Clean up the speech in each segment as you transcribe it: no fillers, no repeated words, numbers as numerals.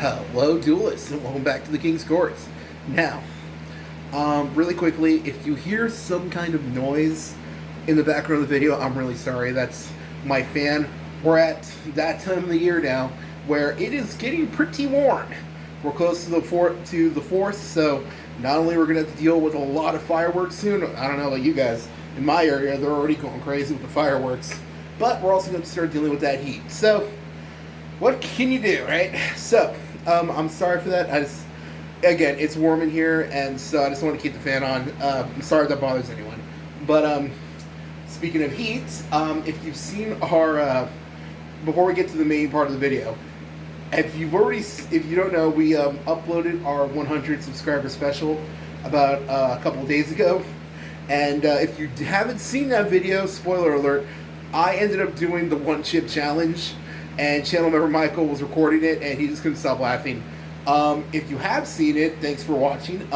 Hello, duelists, and welcome back to the King's Courts. Now, really quickly, if you hear some kind of noise in the background of the video, I'm really sorry. That's my fan. We're at that time of the year now where it is getting pretty warm. We're close to the fourth, so not only we're gonna have to deal with a lot of fireworks soon. I don't know about you guys. In my area, they're already going crazy with the fireworks, but we're also going to start dealing with that heat. So, what can you do, right? So, I'm sorry for that. Again, it's warm in here, and so I just want to keep the fan on. I'm sorry if that bothers anyone. But, speaking of heat, if you've seen our, before we get to the main part of the video, if you don't know, we uploaded our 100 subscriber special about a couple of days ago. And if you haven't seen that video, spoiler alert, I ended up doing the one chip challenge, and channel member Michael was recording it, and he just couldn't stop laughing. If you have seen it, thanks for watching.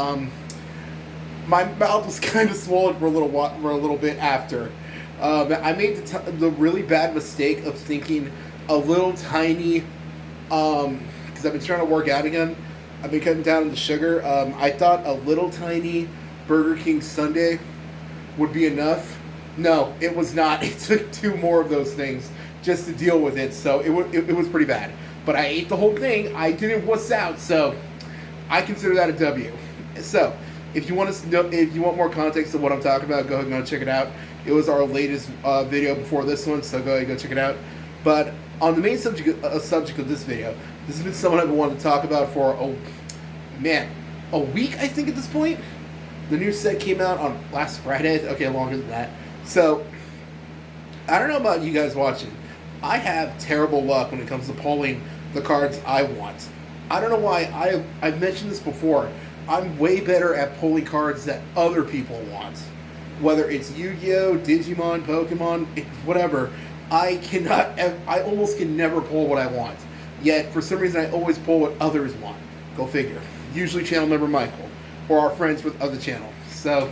My mouth was kind of swollen for a little bit after. I made the really bad mistake of thinking a little tiny, because I've been trying to work out again. I've been cutting down on the sugar. I thought a little tiny Burger King sundae would be enough. No, it was not. It took 2 more of those things just to deal with it, so it was pretty bad. But I ate the whole thing. I didn't wuss out, so I consider that a W. So, if you want more context of what I'm talking about, go ahead and go check it out. It was our latest video before this one, so go ahead and go check it out. But on the main subject of this video, this has been someone I've been wanting to talk about for a week, I think, at this point. The new set came out on last Friday. Okay, longer than that. So, I don't know about you guys watching. I have terrible luck when it comes to pulling the cards I want. I don't know why. I've mentioned this before. I'm way better at pulling cards that other people want. Whether it's Yu-Gi-Oh, Digimon, Pokemon, whatever. I almost can never pull what I want. Yet, for some reason, I always pull what others want. Go figure. Usually channel member Michael. Or our friends with other channels. So,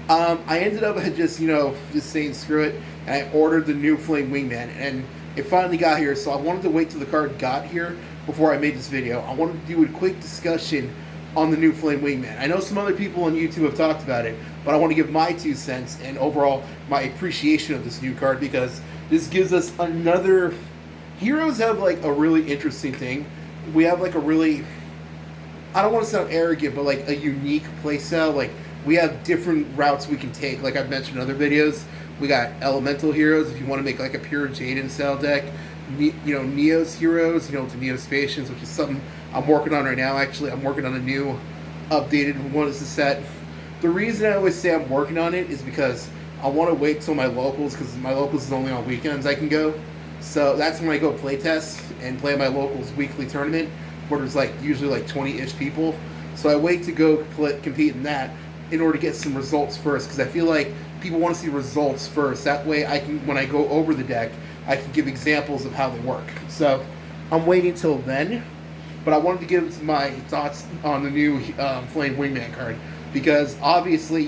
I ended up just saying screw it, and I ordered the new Flame Wingman, and it finally got here, so I wanted to wait till the card got here before I made this video. I wanted to do a quick discussion on the new Flame Wingman. I know some other people on YouTube have talked about it, but I want to give my 2 cents and overall my appreciation of this new card, because this gives us another... Heroes have like a really interesting thing. We have like a really... I don't want to sound arrogant, but like a unique playstyle. Like, we have different routes we can take. Like I've mentioned in other videos, we got elemental heroes if you want to make like a pure Jaden style deck. Neo's heroes, to Neo's Patience, which is something I'm working on right now. Actually, I'm working on a new updated one as a set. The reason I always say I'm working on it is because I want to wait till my locals, because my locals is only on weekends I can go. So that's when I go playtest and play my locals weekly tournament, where there's usually 20-ish people. So I wait to go compete in that in order to get some results first, because I feel like people want to see results first. That way I can, when I go over the deck, I can give examples of how they work. So I'm waiting till then, but I wanted to give my thoughts on the new Flame Wingman card, because obviously,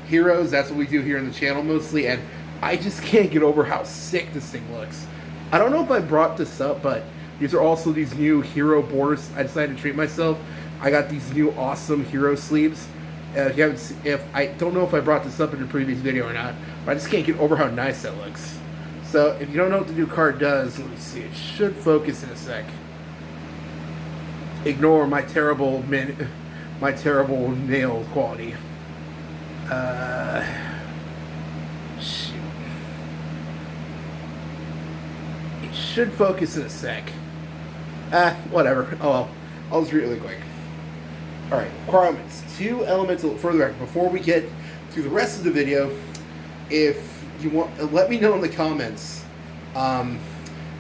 heroes, that's what we do here in the channel mostly, and I just can't get over how sick this thing looks. I don't know if I brought this up, but these are also these new hero borders. I decided to treat myself. I got these new awesome hero sleeves. If I don't know if I brought this up in a previous video or not, but I just can't get over how nice that looks. So if you don't know what the new card does, let me see. It should focus in a sec. Ignore my terrible nail quality. Shoot. It should focus in a sec. Whatever. Oh well. I'll just read it really quick. Alright, requirements. 2 elemental, for the record, before we get to the rest of the video, if you want, let me know in the comments, how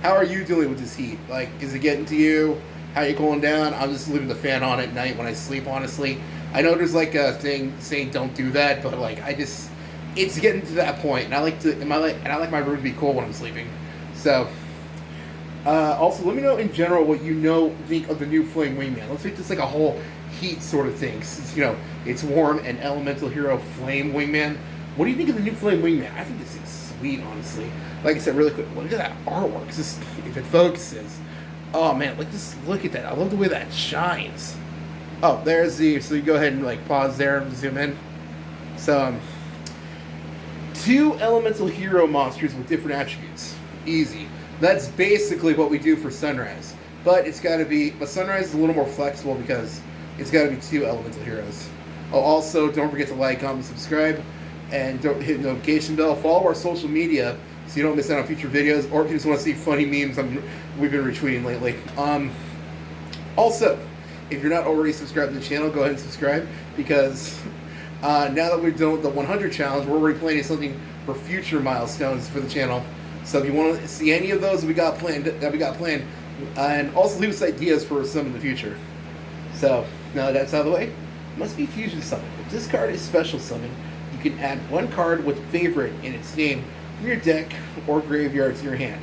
are you dealing with this heat? Like, is it getting to you? How are you cooling down? I'm just leaving the fan on at night when I sleep, honestly. I know there's a thing saying don't do that, but it's getting to that point, and I like my room to be cool when I'm sleeping. So, also, let me know in general what think of the new Flame Wingman. Let's make this a whole heat sort of thing. Since, it's warm and elemental hero Flame Wingman. What do you think of the new Flame Wingman? I think this is sweet, honestly. Like I said, really quick, look at that artwork. If it focuses. Oh man, like just look at that. I love the way that shines. Oh, there's the. So you go ahead and like pause there and zoom in. So two elemental hero monsters with different attributes. Easy. That's basically what we do for Sunrise. But it's got to be. But Sunrise is a little more flexible because it's got to be two elemental heroes. Oh, also, don't forget to like, comment, subscribe, and don't hit the notification bell. Follow our social media so you don't miss out on future videos, or if you just want to see funny memes we've been retweeting lately. Also, if you're not already subscribed to the channel, go ahead and subscribe because now that we're doing the 100 challenge, we're already planning something for future milestones for the channel. So if you want to see any of those that we got planned, and also leave us ideas for some in the future. So now that that's out of the way, must be Fusion Summon. If this card is Special Summon, you can add one card with Favorite in its name from your deck or graveyard to your hand.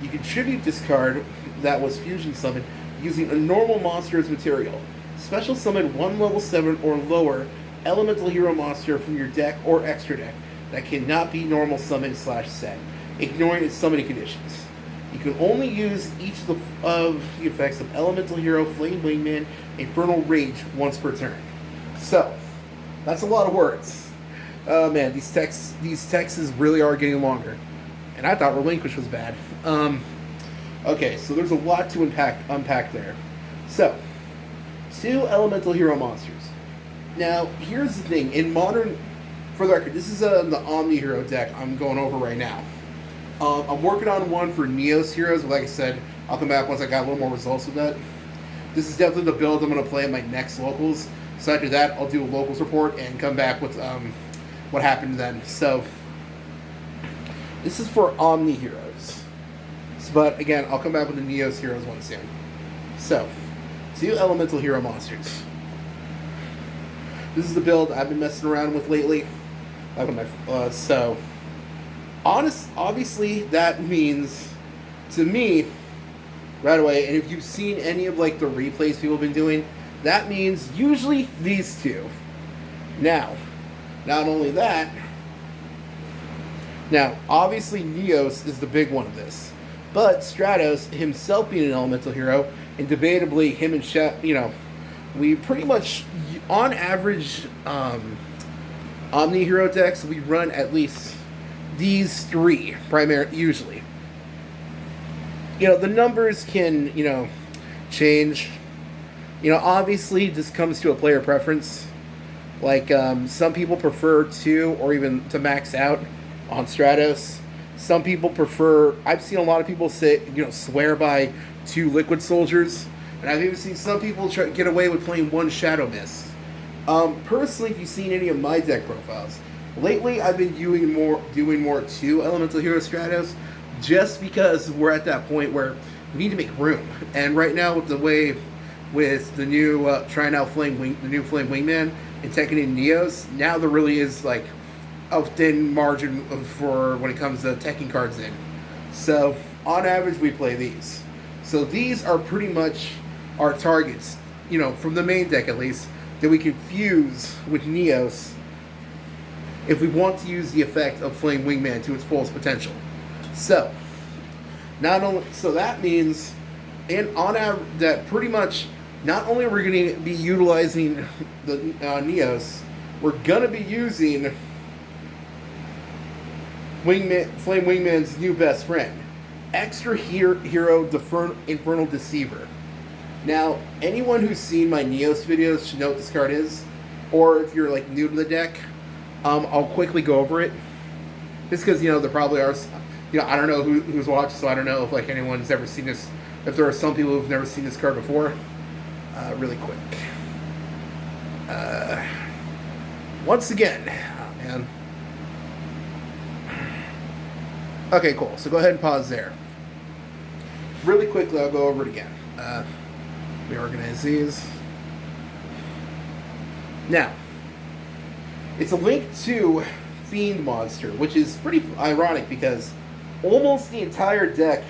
You can tribute this card that was Fusion Summon using a normal monster as material. Special Summon one level 7 or lower elemental hero monster from your deck or extra deck that cannot be normal summon / set, ignoring its summoning conditions. You can only use each of the effects of Elemental Hero, Flame Wingman, Infernal Rage once per turn. So, that's a lot of words. Oh man, these texts really are getting longer. And I thought Relinquish was bad. Okay, so there's a lot to unpack there. So, two Elemental Hero monsters. Now, here's the thing. In Modern, for the record, this is the Omni Hero deck I'm going over right now. I'm working on one for Neos Heroes, but like I said, I'll come back once I got a little more results with that. This is definitely the build I'm going to play at my next locals. So after that, I'll do a locals report and come back with what happened then. So this is for Omni Heroes. But again, I'll come back with the Neos Heroes one soon. So, two Elemental Hero monsters. This is the build I've been messing around with lately. Obviously, that means to me right away. And if you've seen any of like the replays people have been doing, that means usually these two. Now, not only that. Now, obviously, Neos is the big one of this, but Stratos himself being an elemental hero, and debatably him and we pretty much, on average, Omni Hero decks, we run at least these three, usually. The numbers can, change. Obviously, this comes to a player preference. Like, some people prefer two or even to max out on Stratos. Some people prefer, I've seen a lot of people swear by two Liquid Soldiers. And I've even seen some people try to get away with playing one Shadow Mist. Personally, if you've seen any of my deck profiles, lately I've been doing more two Elemental Hero Stratos, just because we're at that point where we need to make room. And right now, with the new trying out the new Flame Wingman and taking in Neos, now there really is like a thin margin for when it comes to teching cards in. So on average, we play these. So these are pretty much our targets, from the main deck at least, that we can fuse with Neos if we want to use the effect of Flame Wingman to its fullest potential. So, that means, and on average, that pretty much, not only are we going to be utilizing the Neos, we're going to be using Flame Wingman's new best friend, Extra Hero Infernal Deceiver. Now, anyone who's seen my Neos videos should know what this card is, or if you're like new to the deck, I'll quickly go over it. Just because there probably are, I don't know who's watching, so I don't know if like anyone's ever seen this. If there are some people who've never seen this card before, really quick. Once again, oh man. Okay, cool. So go ahead and pause there. Really quickly, I'll go over it again. Reorganize these. Now, it's a link to Fiend Monster, which is pretty ironic because almost the entire deck,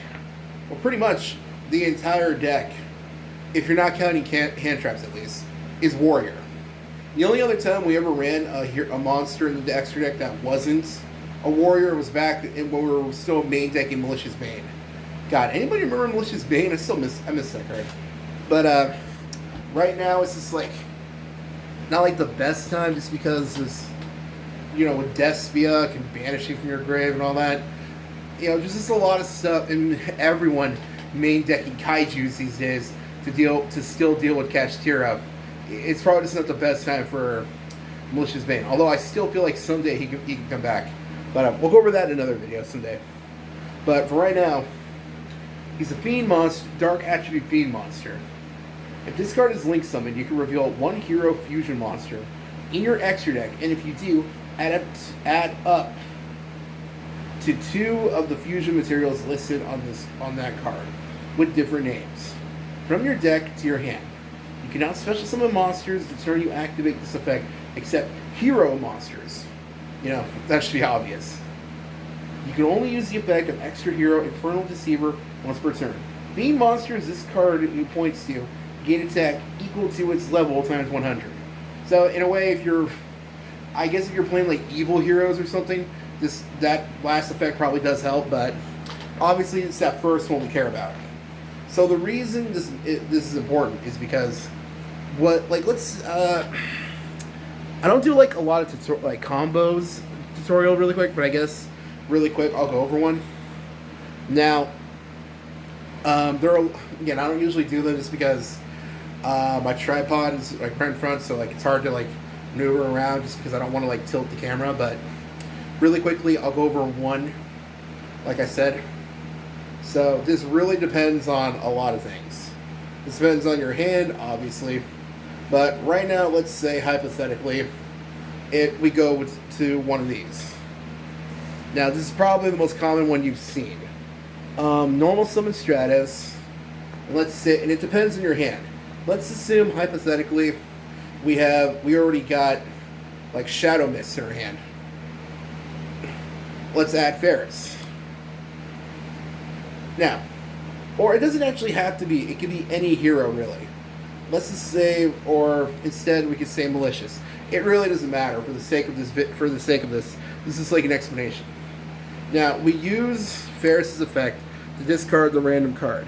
well, pretty much the entire deck, if you're not counting hand traps at least, is Warrior. The only other time we ever ran a monster in the extra deck that wasn't a Warrior was back when we were still main decking Malicious Bane. God, anybody remember Malicious Bane? I miss that card. But right now it's just like not like the best time, just because this, with Despia can banish you from your grave and all that. Just a lot of stuff, and everyone main decking kaijus these days to still deal with Kashtira. It's probably just not the best time for Malicious Bane. Although I still feel like someday he can come back. But we'll go over that in another video someday. But for right now, he's a Fiend monster, Dark Attribute Fiend monster. If this card is Link summoned, you can reveal one hero fusion monster in your extra deck, and if you do, add up to 2 of the fusion materials listed on that card with different names from your deck to your hand. You cannot special summon monsters the turn you activate this effect, except hero monsters. That should be obvious. You can only use the effect of extra hero Infernal Deceiver once per turn. Fiend monsters this card points to gain attack equal to its level times 100. So in a way, if you're playing like evil heroes or something, that last effect probably does help, but obviously it's that first one we care about. So the reason this is important is because I don't do like a lot of combos tutorial really quick, but I guess really quick I'll go over one. Now, I don't usually do them just because my tripod is right in front, so it's hard to maneuver around just because I don't want to tilt the camera. But really quickly, I'll go over one, like I said. So this really depends on a lot of things. This depends on your hand, obviously. But right now, let's say hypothetically, we go to one of these. Now, this is probably the most common one you've seen. Normal summon Stratus. Let's say, and it depends on your hand. Let's assume hypothetically we already got Shadow Mist in our hand. Let's add Ferris. Now, or it doesn't actually have to be. It could be any hero really. Let's just say, or instead we could say Malicious. It really doesn't matter for the sake of this. This is like an explanation. Now we use Ferris's effect to discard the random card.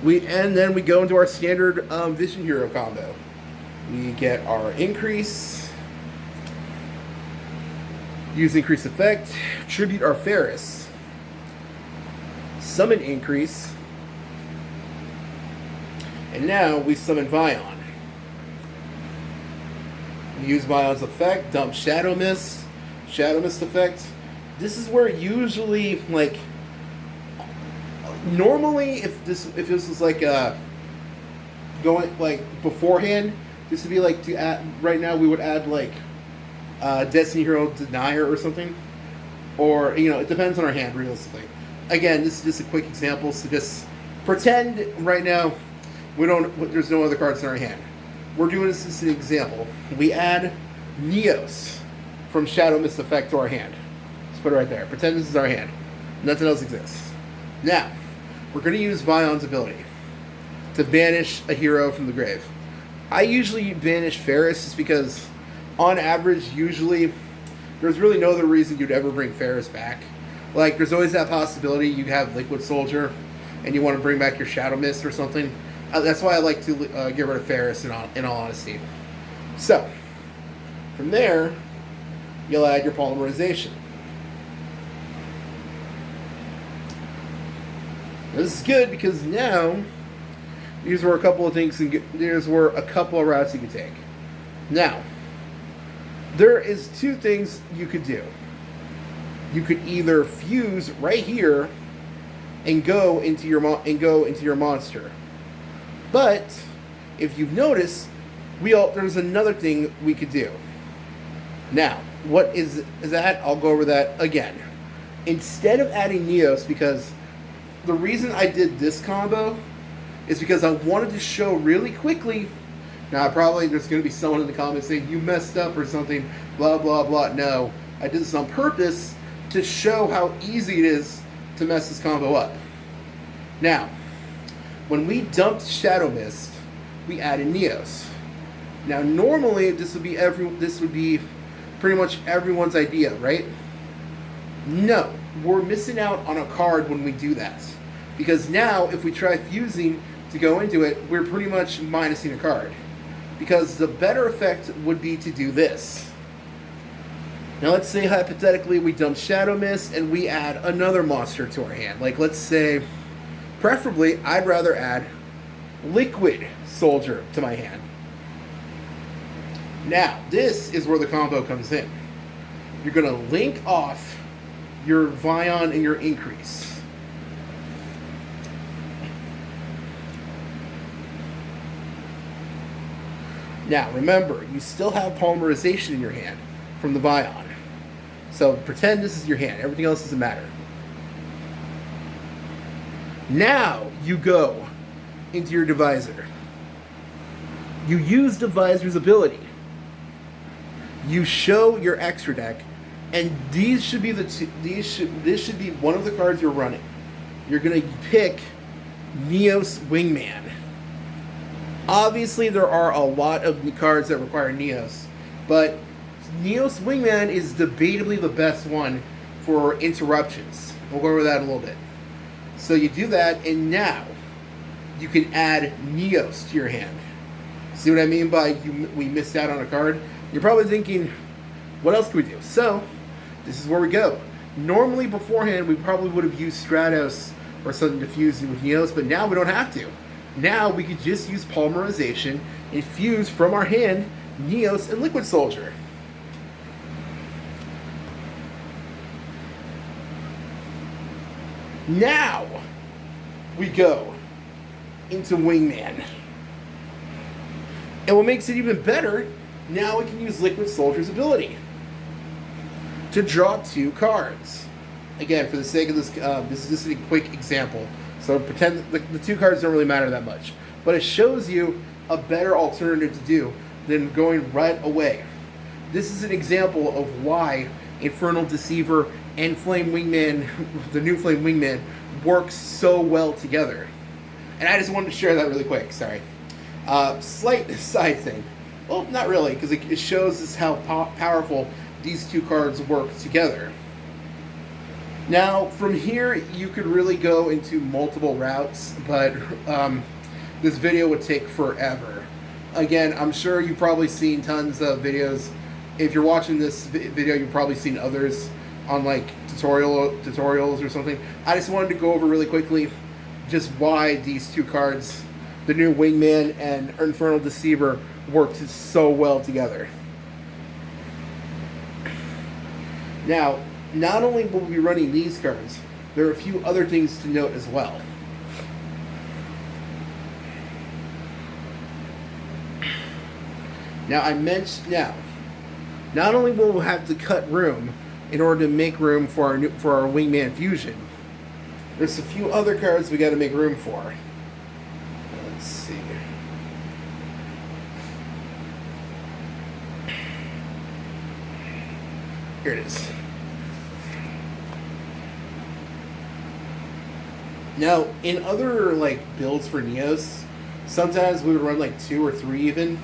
And then we go into our standard Vision Hero combo. We get our increase, use increase effect, tribute our Ferris, summon increase, and now we summon Vion. We use Vion's effect, dump Shadow Mist effect. This is where usually normally if this was going beforehand, this would be to add. Right now we would add Destiny Hero Denier or something, or it depends on our hand realistically. Again, this is just a quick example, so just pretend right now there's no other cards in our hand. We're doing this as an example. We add Neos from Shadow Mist effect to our hand. Let's put it right there. Pretend this is our hand. Nothing else exists. Now, we're going to use Vion's ability to banish a hero from the grave. I usually banish Ferris just because, on average, usually, there's really no other reason you'd ever bring Ferris back. There's always that possibility you have Liquid Soldier and you want to bring back your Shadow Mist or something. That's why I like to get rid of Ferris in all honesty. So, from there, you'll add your Polymerization. This is good because now these were a couple of things, and these were a couple of routes you could take. Now, there is 2 things you could do. You could either fuse right here and go into your monster. But if you've noticed, there's another thing we could do. Now, what is that? I'll go over that again. Instead of adding Neos, because the reason I did this combo is because I wanted to show really quickly. Now, probably there's going to be someone in the comments saying, you messed up or something, blah, blah, blah. No, I did this on purpose to show how easy it is to mess this combo up. Now, when we dumped Shadow Mist, we added Neos. Now, normally, this would be pretty much everyone's idea, right? No, we're missing out on a card when we do that. Because now, if we try fusing to go into it, we're pretty much minusing a card. Because the better effect would be to do this. Now let's say hypothetically we dump Shadow Mist and we add another monster to our hand. Like let's say, preferably, I'd rather add Liquid Soldier to my hand. Now, this is where the combo comes in. You're going to link off your Vion and your Increase. Now, remember, you still have Polymerization in your hand from the Vion. So pretend this is your hand. Everything else doesn't matter. Now you go into your Divisor. You use Divisor's ability. You show your extra deck, and these should be the two, this should be one of the cards you're running. You're gonna pick Neos Wingman. Obviously, there are a lot of cards that require Neos, but Neos Wingman is debatably the best one for interruptions. We'll go over that in a little bit. So you do that, and now you can add Neos to your hand. See what I mean by we missed out on a card? You're probably thinking, what else can we do? So, this is where we go. Normally, beforehand, we probably would have used Stratos or something to fuse with Neos, but now we don't have to. Now we could just use Polymerization and fuse from our hand Neos and Liquid Soldier. Now we go into Wingman. And what makes it even better, now we can use Liquid Soldier's ability to draw 2 cards. Again, for the sake of this, this is just a quick example. So pretend the 2 cards don't really matter that much. But it shows you a better alternative to do than going right away. This is an example of why Infernal Deceiver and Flame Wingman, the new Flame Wingman, work so well together. And I just wanted to share that really quick, sorry. Slight side thing. Well, not really, because it shows us how powerful these 2 cards work together. Now, from here, you could really go into multiple routes, but this video would take forever. Again, I'm sure you've probably seen tons of videos. If you're watching this video, you've probably seen others on like tutorials or something. I just wanted to go over really quickly just why these 2 cards, the new Wingman and Infernal Deceiver, worked so well together. Now, not only will we be running these cards, there are a few other things to note as well. Now, not only will we have to cut room in order to make room for our Wingman fusion, there's a few other cards we got to make room for. Let's see. Here it is. Now, in other like builds for Neos, sometimes we would run like 2 or 3 even.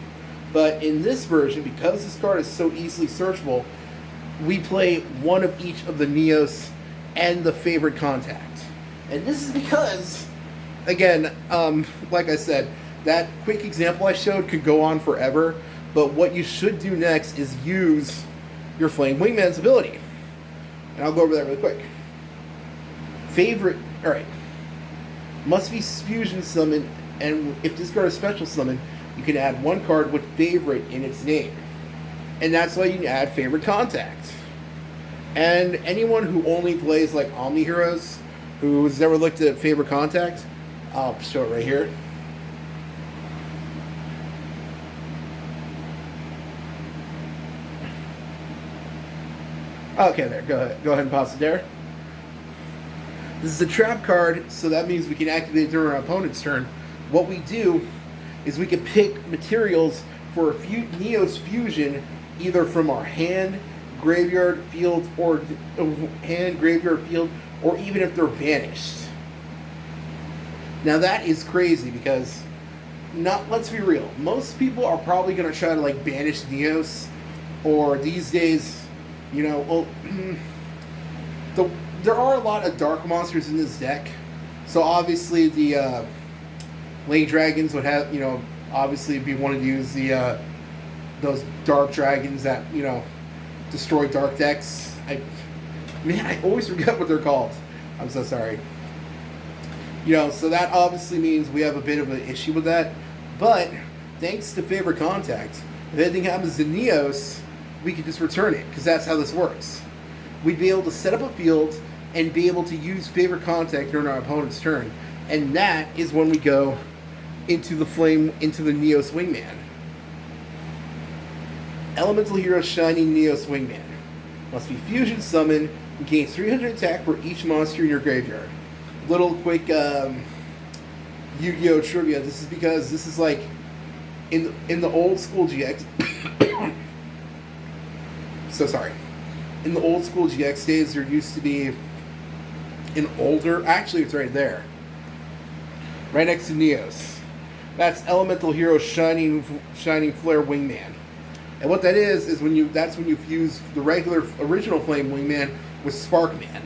But in this version, because this card is so easily searchable, we play one of each of the Neos and the favorite contact. And this is because, again, like I said, that quick example I showed could go on forever. But what you should do next is use your Flame Wingman's ability. And I'll go over that really quick. Favorite, alright. Must be fusion summon, and if this card is special summon, you can add 1 card with favorite in its name. And that's why you can add favorite contact. And anyone who only plays like Omni Heroes, who's never looked at favorite contact, I'll show it right here. Okay, there, go ahead and pause it there. This is a trap card, so that means we can activate it during our opponent's turn. What we do is we can pick materials for a Neos fusion either from our hand, graveyard, field, or or even if they're banished. Now that is crazy because, let's be real, most people are probably going to try to like banish Neos, or these days, you know, well, there are a lot of dark monsters in this deck, So obviously the lane dragons would have, obviously be wanting to use the those dark dragons that destroy dark decks. I always forget what they're called. I'm so sorry. So that obviously means we have a bit of an issue with that. But thanks to favorite contact, if anything happens to Neos, we can just return it, because that's how this works. We'd be able to set up a field and be able to use favorite contact during our opponent's turn, and that is when we go into the Neos Wingman. Elemental Hero Shining Neos Wingman must be fusion summoned and gains 300 attack for each monster in your graveyard. Little quick Yu-Gi-Oh trivia. This is because this is like in the old school GX. So sorry. In the old school GX days, there used to be an older. Actually, it's right there, right next to Neos. That's Elemental Hero Shining Flare Wingman. And what that is that's when you fuse the regular original Flame Wingman with Sparkman.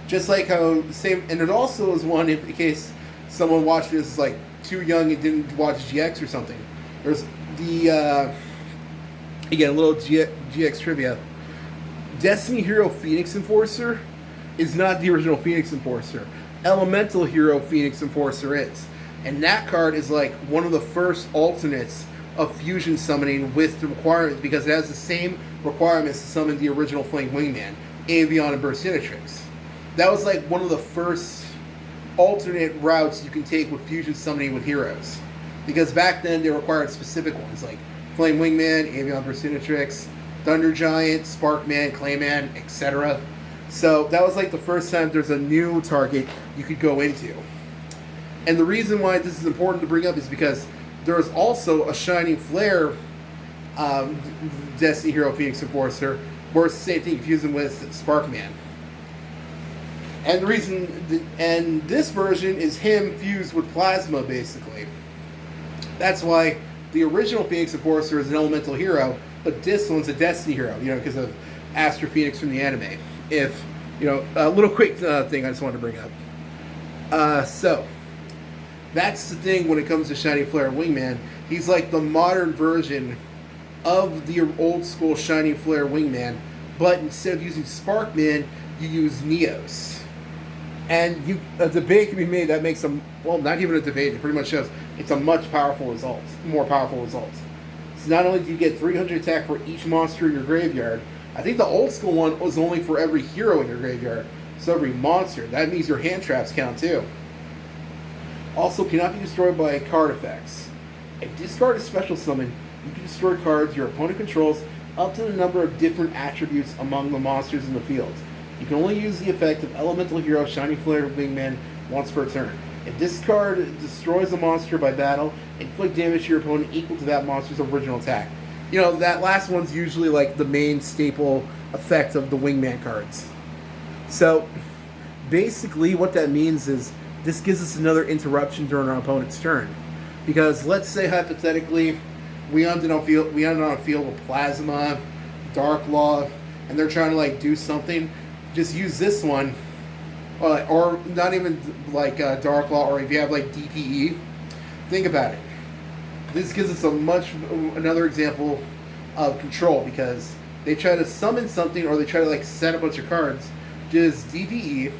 Just like how same, and it also is one in case someone watched this like too young and didn't watch GX or something. There's the again, a little GX trivia. Destiny Hero Phoenix Enforcer is not the original Phoenix Enforcer. Elemental Hero Phoenix Enforcer is, and that card is like one of the first alternates of fusion summoning with the requirements, because it has the same requirements to summon the original Flame Wingman, Avion, and Burstinatrix. That was like one of the first alternate routes you can take with fusion summoning with heroes. Because back then they required specific ones like Flame Wingman, Avion, Burstinatrix, Thunder Giant, Sparkman, Clayman, etc. So that was like the first time there's a new target you could go into. And the reason why this is important to bring up is because there is also a Shining Flare Destiny Hero Phoenix Enforcer, where it's the same thing, fusing with Sparkman. And the reason, and this version is him fused with Plasma, basically. That's why the original Phoenix Enforcer is an elemental hero, but this one's a Destiny hero, because of Astro Phoenix from the anime. If, a little quick thing I just wanted to bring up. So, that's the thing when it comes to Shining Flare Wingman. He's like the modern version of the old school Shining Flare Wingman, but instead of using Sparkman, you use Neos. And a debate can be made that makes them, well, not even a debate, it pretty much shows it's a much powerful result, more powerful result. So not only do you get 300 attack for each monster in your graveyard, I think the old school one was only for every hero in your graveyard, so every monster. That means your hand traps count too. Also, cannot be destroyed by card effects. If discard a special summon, you can destroy cards your opponent controls up to the number of different attributes among the monsters in the field. You can only use the effect of Elemental Hero Shining Flare Wingman once per turn. If this card destroys a monster by battle, inflict damage to your opponent equal to that monster's original attack. That last one's usually like the main staple effect of the Wingman cards. So, basically what that means is this gives us another interruption during our opponent's turn. Because let's say hypothetically, we ended on a field with Plasma, Dark Law, and they're trying to do something. Just use this one, or not even Dark Law, or if you have DPE. Think about it. This gives us another example of control, because they try to summon something or they try to set a bunch of cards. Just DPE,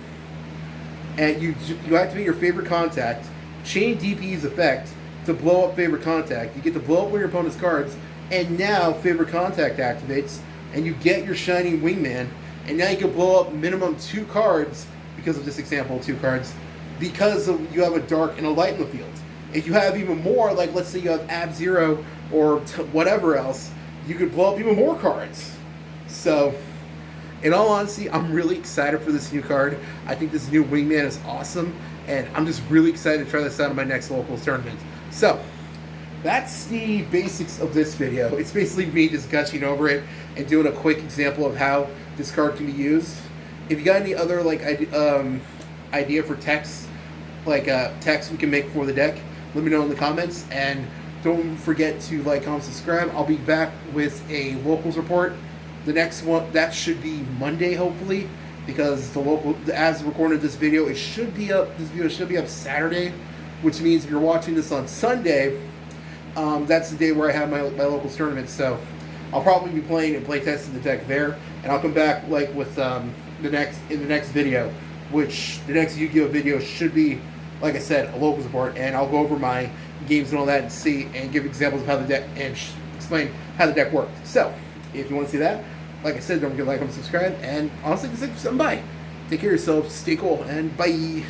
and you activate your favorite contact, chain DPE's effect to blow up favorite contact. You get to blow up one of your opponent's cards, and now favorite contact activates, and you get your Shining Wingman. And now you can blow up minimum 2 cards, because of this example, 2 cards, because you have a dark and a light in the field. If you have even more, let's say you have Ab-Zero or whatever else, you could blow up even more cards. So, in all honesty, I'm really excited for this new card. I think this new Wingman is awesome, and I'm just really excited to try this out in my next locals tournament. So, that's the basics of this video. It's basically me just gushing over it and doing a quick example of how this card can be used. If you got any other idea for text, text we can make for the deck, let me know in the comments. And don't forget to comment, subscribe. I'll be back with a locals report. The next one, that should be Monday, hopefully. because the local, as recorded this video, it should be up. This video should be up Saturday, which means if you're watching this on Sunday, that's the day where I have my locals tournament. So I'll probably be playing and playtesting the deck there, and I'll come back like with the next video, which the next Yu-Gi-Oh video should be, like I said, a local support, and I'll go over my games and all that and see and give examples of how the deck and explain how the deck worked. So if you want to see that, like I said, don't forget to like, comment, subscribe, and honestly, consider something. Bye. Take care of yourselves, stay cool, and bye.